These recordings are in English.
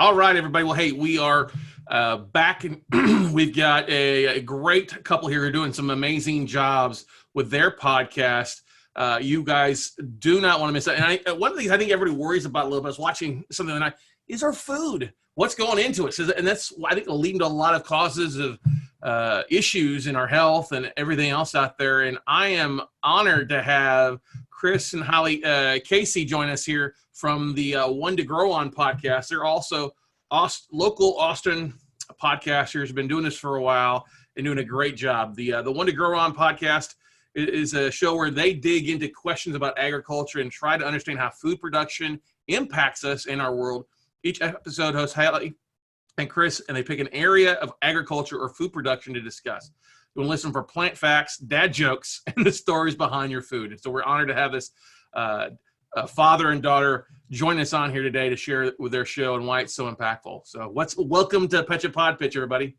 All right, everybody. Well, hey, we are back, and we've got a great couple here who are doing some amazing jobs with their podcast. You guys do not want to miss that. And one of the things I think everybody worries about a little bit, I was watching something the night, is our food. What's going into it? And that's, I think, will lead to a lot of causes of issues in our health and everything else out there. And I am honored to have Chris and Hallie Casey join us here from the One to Grow On podcast. They're also local Austin podcasters, have been doing this for a while and doing a great job. The One to Grow On podcast is a show where they dig into questions about agriculture and try to understand how food production impacts us in our world. Each episode hosts Hallie and Chris, and they pick an area of agriculture or food production to discuss. You want to listen for plant facts, dad jokes, and the stories behind your food. And so we're honored to have this father and daughter join us on here today to share with their show and why it's so impactful. So welcome to Petcha Pod Pitch, everybody.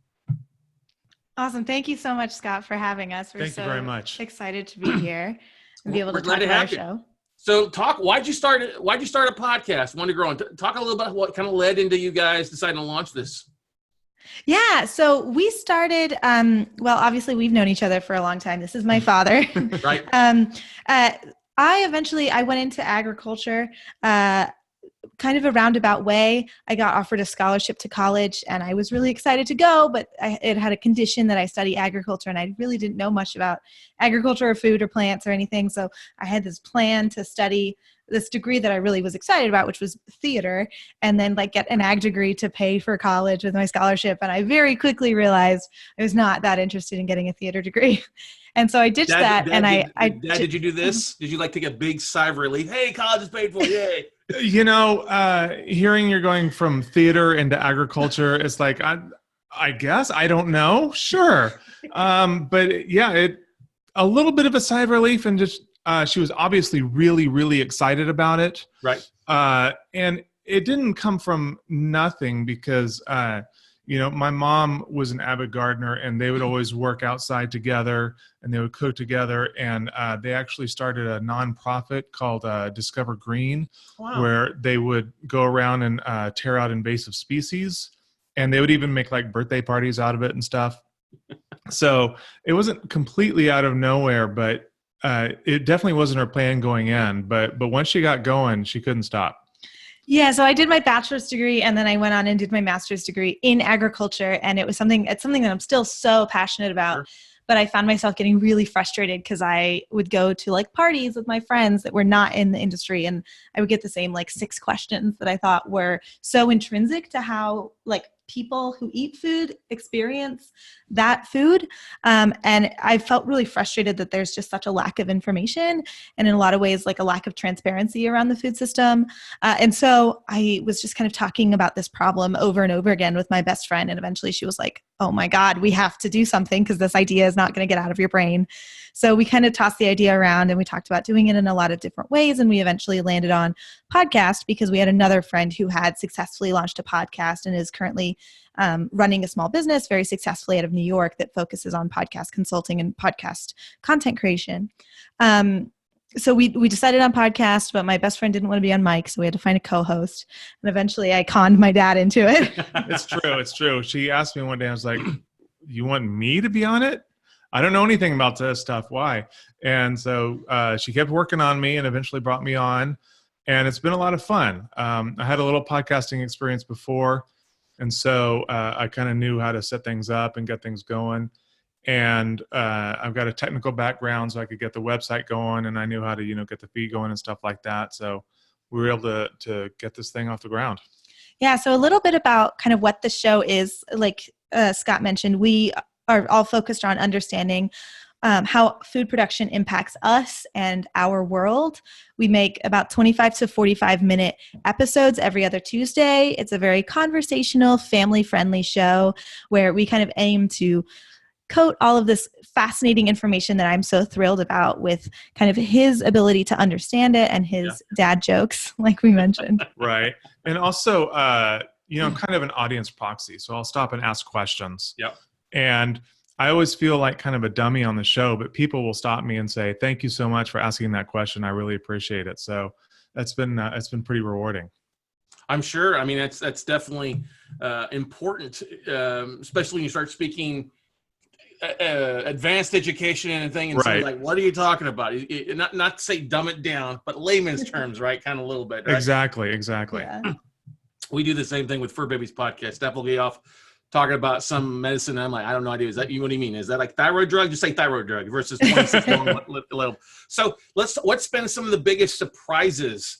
Awesome. Thank you so much, Scott, for having us. Thank you very much. Excited to be here and be able to talk about our show. So why'd you start a podcast, One to Grow On? Talk a little about what kind of led into you guys deciding to launch this. Yeah. So we started, well, obviously we've known each other for a long time. This is my father. Right. I went into agriculture, kind of a roundabout way. I got offered a scholarship to college and I was really excited to go, but it had a condition that I study agriculture and I really didn't know much about agriculture or food or plants or anything. So I had this plan to study this degree that I really was excited about, which was theater, and then get an ag degree to pay for college with my scholarship. And I very quickly realized I was not that interested in getting a theater degree. And so I ditched that. Did you do this? Did you take a big sigh of relief? Hey, college is paid for, yay. Hearing you're going from theater into agriculture, it's I guess, I don't know. Sure. But yeah, a little bit of a sigh of relief, and just, she was obviously really, really excited about it. Right. And it didn't come from nothing because, my mom was an avid gardener and they would always work outside together and they would cook together. And they actually started a nonprofit called Discover Green, where they would go around and tear out invasive species. And they would even make birthday parties out of it and stuff. So it wasn't completely out of nowhere, but it definitely wasn't her plan going in. But once she got going, she couldn't stop. Yeah, so I did my bachelor's degree and then I went on and did my master's degree in agriculture, and it's something that I'm still so passionate about. Sure. But I found myself getting really frustrated because I would go to parties with my friends that were not in the industry, and I would get the same 6 questions that I thought were so intrinsic to how people who eat food experience that food. And I felt really frustrated that there's just such a lack of information and in a lot of ways, a lack of transparency around the food system. And so I was just kind of talking about this problem over and over again with my best friend. And eventually she was like, oh my God, we have to do something because this idea is not going to get out of your brain. So we kind of tossed the idea around and we talked about doing it in a lot of different ways. And we eventually landed on podcast because we had another friend who had successfully launched a podcast and is currently running a small business very successfully out of New York that focuses on podcast consulting and podcast content creation. So we decided on podcast, but my best friend didn't want to be on mic, so we had to find a co-host. And eventually I conned my dad into it. It's true. She asked me one day, I was like, you want me to be on it? I don't know anything about this stuff. Why? And so she kept working on me and eventually brought me on. And it's been a lot of fun. I had a little podcasting experience before. And so I kind of knew how to set things up and get things going. And I've got a technical background, so I could get the website going, and I knew how to, get the feed going and stuff like that. So we were able to get this thing off the ground. Yeah. So a little bit about kind of what the show is. Like Scott mentioned, we are all focused on understanding how food production impacts us and our world. We make about 25 to 45-minute episodes every other Tuesday. It's a very conversational, family-friendly show where we kind of aim to coat all of this fascinating information that I'm so thrilled about with kind of his ability to understand it and his dad jokes, like we mentioned. Right. And also, kind of an audience proxy. So I'll stop and ask questions. Yep. And I always feel like kind of a dummy on the show, but people will stop me and say, thank you so much for asking that question. I really appreciate it. So it's been pretty rewarding. I'm sure. I mean, that's definitely important, especially when you start speaking advanced education and thing, and somebody's like, "What are you talking about?" Not to say dumb it down, but layman's terms, right? Kind of a little bit. Right? Exactly. Yeah. We do the same thing with Fur Babies podcast. Steph will get off talking about some medicine. And I'm like, I don't know idea. Is that you? What do you mean? Is that like thyroid drug? Just say thyroid drug versus 26 little. So what's been some of the biggest surprises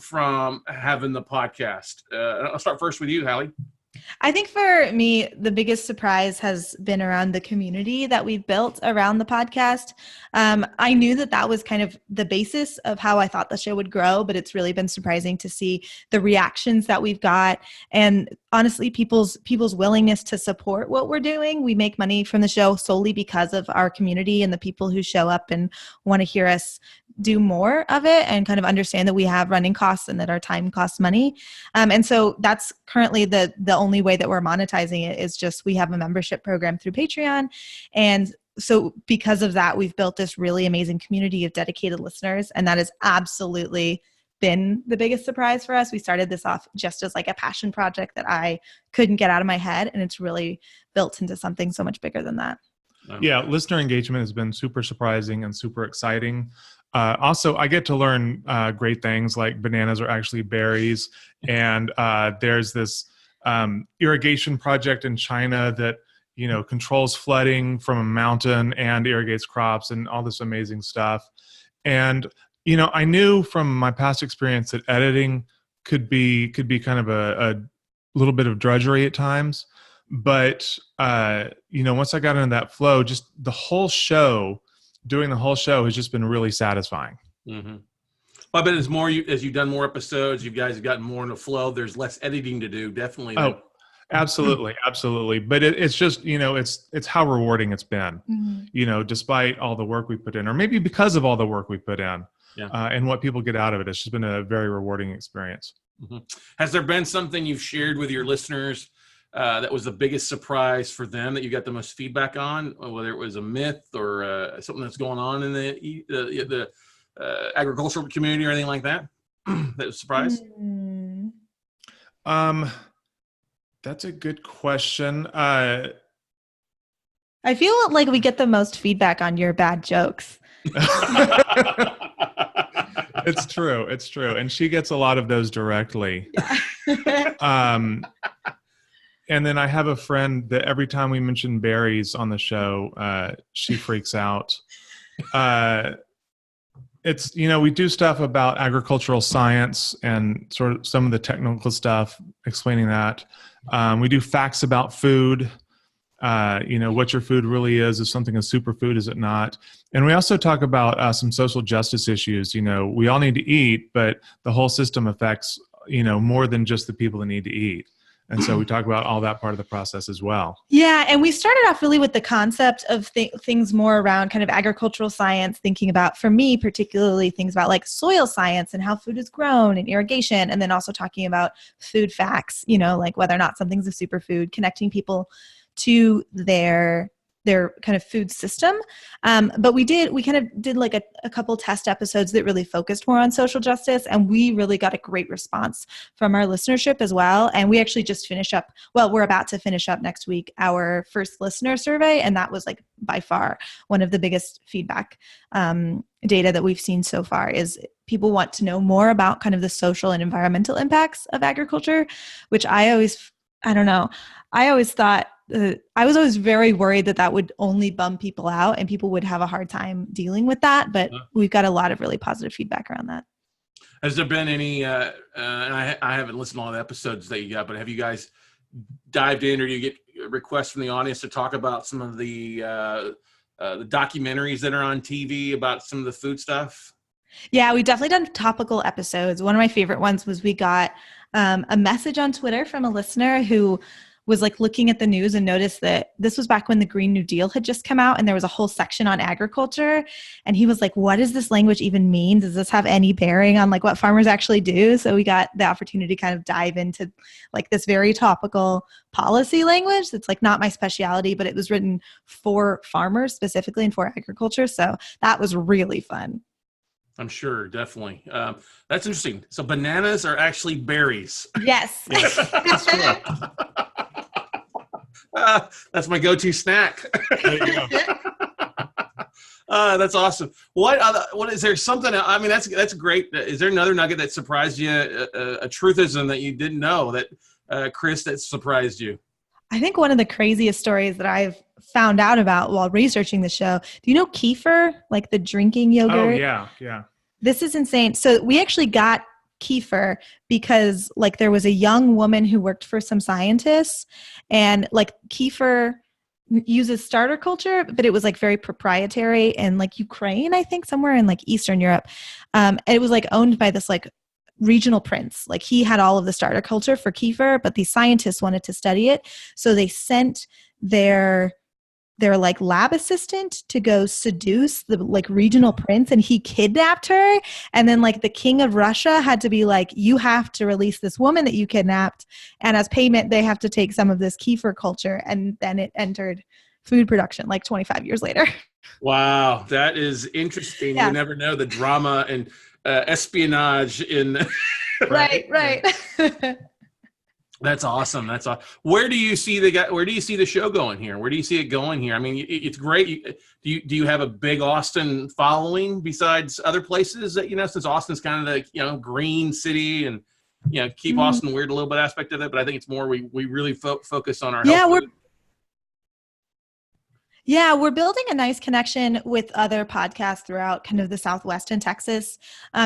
from having the podcast? I'll start first with you, Hallie. I think for me, the biggest surprise has been around the community that we've built around the podcast. I knew that was kind of the basis of how I thought the show would grow, but it's really been surprising to see the reactions that we've got, and honestly, people's willingness to support what we're doing. We make money from the show solely because of our community and the people who show up and want to hear us do more of it and kind of understand that we have running costs and that our time costs money. And so that's currently the only way that we're monetizing it is just we have a membership program through Patreon. And so because of that, we've built this really amazing community of dedicated listeners. And that has absolutely been the biggest surprise for us. We started this off just as like a passion project that I couldn't get out of my head. And it's really built into something so much bigger than that. Yeah, listener engagement has been super surprising and super exciting. Also, I get to learn great things like bananas are actually berries. And there's this irrigation project in China that, controls flooding from a mountain and irrigates crops and all this amazing stuff. And, I knew from my past experience that editing could be kind of a little bit of drudgery at times. But, once I got into that flow, just doing the whole show has just been really satisfying. Mm-hmm. Well, I bet it's more as you've done more episodes, you guys have gotten more in the flow. There's less editing to do, definitely. Oh, absolutely. Absolutely. But it's just, it's how rewarding it's been, despite all the work we put in, or maybe because of all the work we put in and what people get out of it. It's just been a very rewarding experience. Mm-hmm. Has there been something you've shared with your listeners that was the biggest surprise for them that you got the most feedback on, whether it was a myth or something that's going on in the agricultural community or anything like that? That was a surprise? That's a good question. I feel like we get the most feedback on your bad jokes. It's true. It's true. And she gets a lot of those directly. And then I have a friend that every time we mention berries on the show, she freaks out. It's, we do stuff about agricultural science and sort of some of the technical stuff, explaining that. We do facts about food, what your food really is something a superfood, is it not? And we also talk about some social justice issues. We all need to eat, but the whole system affects, more than just the people that need to eat. And so we talk about all that part of the process as well. Yeah. And we started off really with the concept of things more around kind of agricultural science, thinking about, for me, particularly things about like soil science and how food is grown and irrigation. And then also talking about food facts, like whether or not something's a superfood, connecting people to their kind of food system. But we kind of did like a couple test episodes that really focused more on social justice. And we really got a great response from our listenership as well. And we actually just we're about to finish up next week, our first listener survey. And that was like by far one of the biggest feedback data that we've seen so far is people want to know more about kind of the social and environmental impacts of agriculture, which I always thought, I was always very worried that would only bum people out and people would have a hard time dealing with that. But we've got a lot of really positive feedback around that. Has there been any, and I haven't listened to all the episodes that you got, but have you guys dived in, or do you get requests from the audience to talk about some of the documentaries that are on TV about some of the food stuff? Yeah, we've definitely done topical episodes. One of my favorite ones was we got a message on Twitter from a listener who was like looking at the news and noticed that this was back when the Green New Deal had just come out and there was a whole section on agriculture. And he was like, what does this language even mean? Does this have any bearing on like what farmers actually do? So we got the opportunity to kind of dive into like this very topical policy language that's like not my specialty, but it was written for farmers specifically and for agriculture. So that was really fun. I'm sure, definitely. That's interesting. So bananas are actually berries. Yes. That's cool. That's my go-to snack. There you go. That's awesome. What is there something? I mean, that's great. Is there another nugget that surprised you? A truthism that you didn't know that Chris, that surprised you? I think one of the craziest stories that I've found out about while researching the show. Do you know kefir, like the drinking yogurt? Oh yeah. This is insane. So we actually got kefir because like there was a young woman who worked for some scientists, and like kefir uses starter culture, but it was like very proprietary in like Ukraine, I think, somewhere in like Eastern Europe. It was like owned by this like regional prince. Like he had all of the starter culture for kefir, but these scientists wanted to study it. So they sent their like lab assistant to go seduce the like regional prince, and he kidnapped her. And then like the king of Russia had to be like, you have to release this woman that you kidnapped. And as payment, they have to take some of this kefir culture. And then it entered food production like 25 years later. Wow. That is interesting. Yeah. You never know the drama and espionage in. Right. That's awesome. Where do you see the show going here? Where do you see it going here? I mean, it's great. Do you have a big Austin following besides other places that, since Austin's kind of the, green city and, keep Austin weird a little bit aspect of it, but I think it's more, we really focus on our health food. Yeah, we're building a nice connection with other podcasts throughout kind of the Southwest and Texas.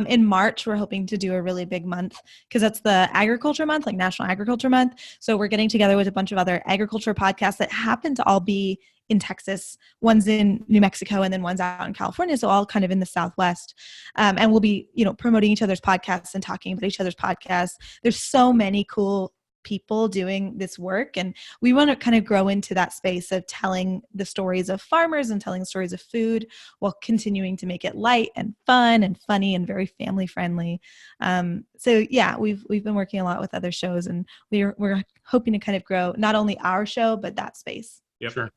In March, we're hoping to do a really big month because that's the agriculture month, like National Agriculture Month. So we're getting together with a bunch of other agriculture podcasts that happen to all be in Texas. One's in New Mexico and then one's out in California. So all kind of in the Southwest. And we'll be, promoting each other's podcasts and talking about each other's podcasts. There's so many cool people doing this work, and we want to kind of grow into that space of telling the stories of farmers and telling the stories of food while continuing to make it light and fun and funny and very family friendly. So yeah, we've been working a lot with other shows, and we're hoping to kind of grow not only our show but that space. Yep. Sure.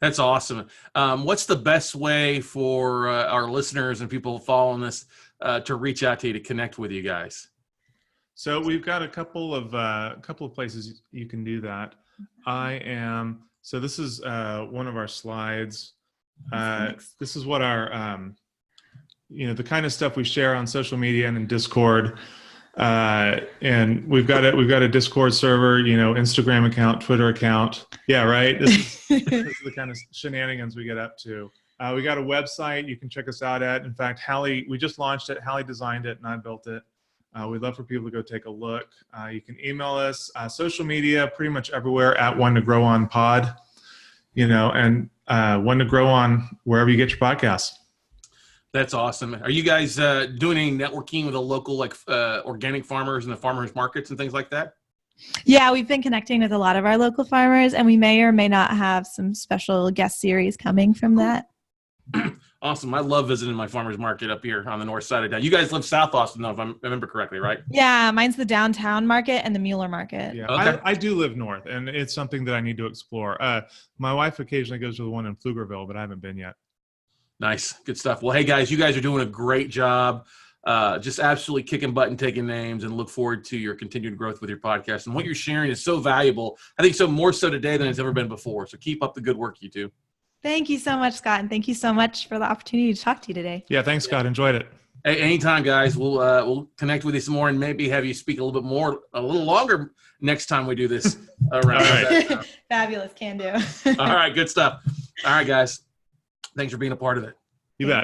That's awesome. What's the best way for our listeners and people following this to reach out to you, to connect with you guys? So we've got a couple of places you can do that. So this is one of our slides. This is what our, the kind of stuff we share on social media and in Discord. And we've got a Discord server, Instagram account, Twitter account. Yeah, right. This is the kind of shenanigans we get up to. We got a website you can check us out at. In fact, Hallie, we just launched it. Hallie designed it and I built it. We'd love for people to go take a look. You can email us, social media, pretty much everywhere at One to Grow On Pod, and One to Grow On wherever you get your podcasts. That's awesome. Are you guys doing any networking with the local organic farmers and the farmers markets and things like that? Yeah, we've been connecting with a lot of our local farmers, and we may or may not have some special guest series coming from that. Awesome. I love visiting my farmer's market up here on the north side of town. You guys live South Austin, though, if I remember correctly, right? Yeah, mine's the downtown market and the Mueller market. Yeah, okay. I do live north, and it's something that I need to explore. My wife occasionally goes to the one in Pflugerville, but I haven't been yet. Nice. Good stuff. Well, hey, guys, you guys are doing a great job. Just absolutely kicking butt and taking names, and look forward to your continued growth with your podcast. And what you're sharing is so valuable. I think so more so today than it's ever been before. So keep up the good work you do. Thank you so much, Scott, and thank you so much for the opportunity to talk to you today. Yeah, thanks, Scott. Enjoyed it. Hey, anytime, guys. We'll connect with you some more and maybe have you speak a little longer next time we do this around. All right. Fabulous, can do. All right, good stuff. All right, guys. Thanks for being a part of it. You bet.